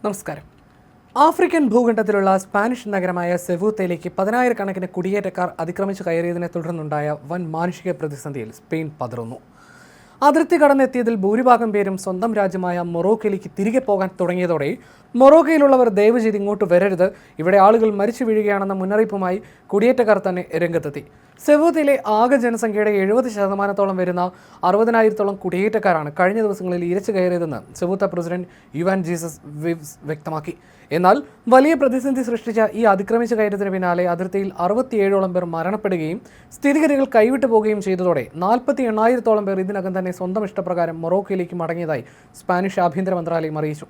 നമസ്കാരം. African ഭൂഖണ്ഡത്തിലുള്ള Spanish നഗരമായ സെവൂത്തയിലേക്ക് 10,000-കണക്കിന് കുടിയേറ്റക്കാർ അതിക്രമിച്ചു കയറിയതിനെ തുടർന്നുണ്ടായ വൻ മാനുഷിക പ്രതിസന്ധിയിൽ സ്പെയിൻ പതറുന്നു. അതിർത്തി കടന്നെത്തിയതിൽ ഭൂരിഭാഗം പേരും സ്വന്തം രാജ്യമായ മൊറോക്കോയിലേക്ക് തിരികെ പോകാൻ തുടങ്ങിയതോടെ മൊറോക്കോയിലുള്ളവർ ദയവ് ചെയ്ത് ഇങ്ങോട്ട് വരരുത്, ഇവിടെ ആളുകൾ മരിച്ചു വീഴുകയാണെന്ന മുന്നറിയിപ്പുമായി കുടിയേറ്റക്കാർ തന്നെ രംഗത്തെത്തി. സെവൂത്തയിലെ ആകെ ജനസംഖ്യയുടെ 70% വരുന്ന 60,000-ഓളം കുടിയേറ്റക്കാരാണ് കഴിഞ്ഞ ദിവസങ്ങളിൽ ഇരച്ചു കയറിയതെന്ന് സെവൂത്ത പ്രസിഡന്റ് യുവാൻ ജീസസ് വിവ്സ് വ്യക്തമാക്കി. എന്നാൽ വലിയ പ്രതിസന്ധി സൃഷ്ടിച്ച ഈ അതിക്രമിച്ച കയറ്റത്തിന് പിന്നാലെ അതിർത്തിയിൽ 67ഓളം പേർ മരണപ്പെടുകയും സ്ഥിതിഗതികൾ കൈവിട്ടു പോകുകയും ചെയ്തതോടെ 48,000-ഓളം പേർ ഇതിനകം തന്നെ സ്വന്തം ഇഷ്ടപ്രകാരം മൊറോക്കോയിലേക്ക് മടങ്ങിയതായി സ്പാനിഷ് ആഭ്യന്തര മന്ത്രാലയം അറിയിച്ചു.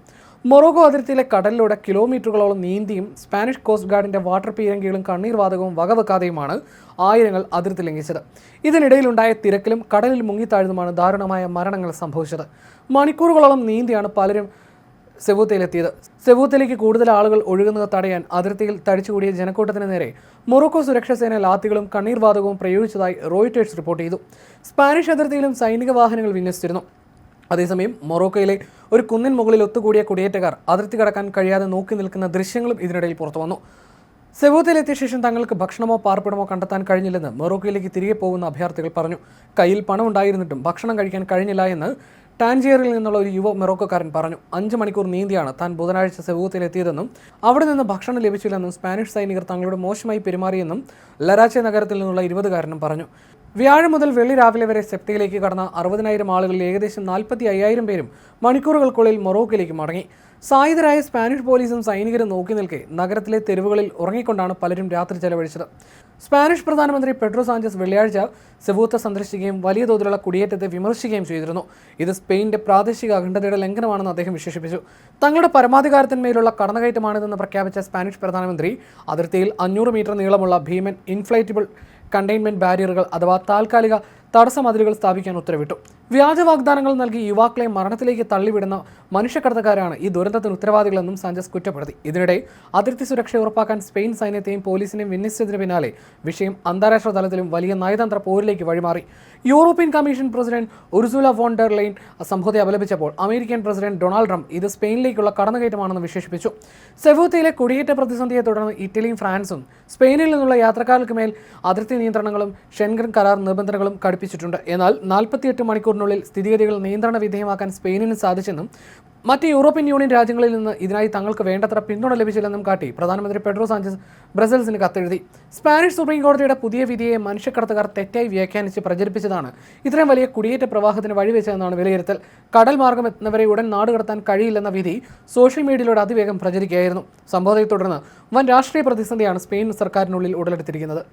മൊറോക്കോ അതിർത്തിയിലെ കടലിലൂടെ കിലോമീറ്ററുകളോളം നീന്തിയും സ്പാനിഷ് കോസ്റ്റ് ഗാർഡിന്റെ വാട്ടർ പീരങ്കികളും കണ്ണീർവാതകവും വകവെക്കാതെയുമാണ് ആയിരങ്ങൾ അതിർത്തി ലംഘിച്ചത്. ഇതിനിടയിലുണ്ടായ തിരക്കിലും കടലിൽ മുങ്ങിത്താഴ്ന്നുമാണ് ദാരുണമായ മരണങ്ങൾ സംഭവിച്ചത്. മണിക്കൂറുകളോളം നീന്തിയാണ് പലരും സെവൂത്തയിലെത്തിയത്. സെവൂത്തയിലേക്ക് കൂടുതൽ ആളുകൾ ഒഴുകുന്നത് തടയാൻ അതിർത്തിയിൽ തടിച്ചുകൂടിയ ജനക്കൂട്ടത്തിന് നേരെ മൊറോക്കോ സുരക്ഷാ സേന ലാത്തികളും കണ്ണീർവാതകവും പ്രയോഗിച്ചതായി റോയിറ്റേഴ്സ് റിപ്പോർട്ട് ചെയ്തു. സ്പാനിഷ് അതിർത്തിയിലും സൈനിക വാഹനങ്ങൾ വിന്യസിച്ചിരുന്നു. അതേസമയം മൊറോക്കോയിലെ ഒരു കുന്നിൻ മുകളിൽ ഒത്തുകൂടിയ കുടിയേറ്റക്കാർ അതിർത്തി കടക്കാൻ കഴിയാതെ നോക്കി നിൽക്കുന്ന ദൃശ്യങ്ങളും ഇതിനിടയിൽ പുറത്തു വന്നു. സെവൂത്തയിലെത്തിയ ശേഷം തങ്ങൾക്ക് ഭക്ഷണമോ പാർപ്പിടമോ കണ്ടെത്താൻ കഴിഞ്ഞില്ലെന്ന് മൊറോക്കോയിലേക്ക് തിരികെ പോകുന്ന അഭയാർത്ഥികൾ പറഞ്ഞു. കയ്യിൽ പണം ഉണ്ടായിരുന്നിട്ടും ഭക്ഷണം കഴിക്കാൻ കഴിഞ്ഞില്ല എന്ന് ടാൻജിയറിൽ നിന്നുള്ള ഒരു യുവ മൊറോക്കോക്കാരൻ പറഞ്ഞു. 5 മണിക്കൂർ നീന്തിയാണ് താൻ ബുധനാഴ്ച സെവൂത്തയിലെത്തിയതെന്നും അവിടെ നിന്ന് ഭക്ഷണം ലഭിച്ചില്ലെന്നും സ്പാനിഷ് സൈനികർ തങ്ങളോട് മോശമായി പെരുമാറിയെന്നും ലരാച്ചെ നഗരത്തിൽ നിന്നുള്ള 20കാരനും പറഞ്ഞു. വ്യാഴം മുതൽ വെള്ളി രാവിലെ വരെ സെപ്റ്റയിലേക്ക് കടന്ന 60,000 ആളുകളിൽ ഏകദേശം 45,000 പേരും മണിക്കൂറുകൾക്കുള്ളിൽ മൊറോക്കോയിലേക്ക് മടങ്ങി. സായുധരായ സ്പാനിഷ് പോലീസും സൈനികരും നോക്കി നിൽക്കെ നഗരത്തിലെ തെരുവുകളിൽ ഉറങ്ങിക്കൊണ്ടാണ് പലരും രാത്രി ചെലവഴിച്ചത്. സ്പാനിഷ് പ്രധാനമന്ത്രി പെഡ്രോ സാഞ്ചസ് വെള്ളിയാഴ്ച സെവൂത്ത സന്ദർശിക്കുകയും വലിയ തോതിലുള്ള കുടിയേറ്റത്തെ വിമർശിക്കുകയും ചെയ്തിരുന്നു. ഇത് സ്പെയിനിന്റെ പ്രാദേശിക അഖണ്ഡതയുടെ ലംഘനമാണെന്ന് അദ്ദേഹം വിശേഷിപ്പിച്ചു. തങ്ങളുടെ പരമാധികാരത്തിന്മേലുള്ള കടന്നുകയറ്റമാണിതെന്ന് പ്രഖ്യാപിച്ച സ്പാനിഷ് പ്രധാനമന്ത്രി അതിർത്തിയിൽ 500 മീറ്റർ നീളമുള്ള ഭീമൻ ഇൻഫ്ലൈറ്റബിൾ കണ്ടെയ്ൻമെന്റ് ബാരിയറുകൾ അഥവാ താൽക്കാലിക തടസ്സമതിലുകൾ സ്ഥാപിക്കാൻ ഉത്തരവിട്ടു. വ്യാജ വാഗ്ദാനങ്ങൾ നൽകി യുവാക്കളെ മരണത്തിലേക്ക് തള്ളിവിടുന്ന മനുഷ്യക്കടത്തുകാരാണ് ഈ ദുരന്തത്തിന് ഉത്തരവാദികളെന്നും സാഞ്ചസ് കുറ്റപ്പെടുത്തി. ഇതിനിടെ അതിർത്തി സുരക്ഷ ഉറപ്പാക്കാൻ സ്പെയിൻ സൈന്യത്തെയും പോലീസിനെയും വിന്യസിച്ചതിന് പിന്നാലെ വിഷയം അന്താരാഷ്ട്ര തലത്തിലും വലിയ നയതന്ത്ര പോരിലേക്ക് വഴിമാറി. European commission president Ursula von der Leyen സംഭവത്തെ അപലപിച്ചപ്പോൾ അമേരിക്കൻ പ്രസിഡന്റ് ഡൊണാൾഡ് ട്രംപ് ഇത് സ്പെയിനിലേക്കുള്ള കടന്നുകയറ്റമാണെന്ന് വിശേഷിപ്പിച്ചു. സെവൂത്തയിലെ കുടിയേറ്റ പ്രതിസന്ധിയെ തുടർന്ന് ഇറ്റലിയും ഫ്രാൻസും സ്പെയിനിൽ നിന്നുള്ള യാത്രക്കാർക്ക് മേൽ അതിർത്തി നിയന്ത്രണങ്ങളും ഷെൻഗൻ കരാർ നിബന്ധനകളും കടുപ്പിച്ചിട്ടുണ്ട്. എന്നാൽ 48 മണിക്കൂറിനുള്ളിൽ സ്ഥിതിഗതികൾ നിയന്ത്രണ വിധേയമാക്കാൻ സ്പെയിനിന് സാധിച്ചെന്നും മറ്റ് യൂറോപ്യൻ യൂണിയൻ രാജ്യങ്ങളിൽ നിന്ന് ഇതിനായി തങ്ങൾക്ക് വേണ്ടത്ര പിന്തുണ ലഭിച്ചില്ലെന്നും കാട്ടി പ്രധാനമന്ത്രി പെഡ്രോ സാഞ്ചസ് ബ്രസൽസിന് കത്തെഴുതി. സ്പാനിഷ് സുപ്രീം കോടതിയുടെ പുതിയ വിധിയെ മനുഷ്യക്കടത്തുകാർ തെറ്റായി വ്യാഖ്യാനിച്ച് പ്രചരിപ്പിച്ചതാണ് ഇത്രയും വലിയ കുടിയേറ്റ പ്രവാഹത്തിന് വഴിവെച്ചതെന്നാണ് വിലയിരുത്തൽ. കടൽ മാർഗം എത്തുന്നവരെ ഉടൻ നാടുകടത്താൻ കഴിയില്ലെന്ന വിധി സോഷ്യൽ മീഡിയയിലൂടെ അതിവേഗം പ്രചരിക്കുകയായിരുന്നു. സംഭവത്തെ തുടർന്ന് വൻ രാഷ്ട്രീയ പ്രതിസന്ധിയാണ് സ്പെയിൻ സർക്കാരിനുള്ളിൽ ഉടലെടുത്തിരിക്കുന്നത്.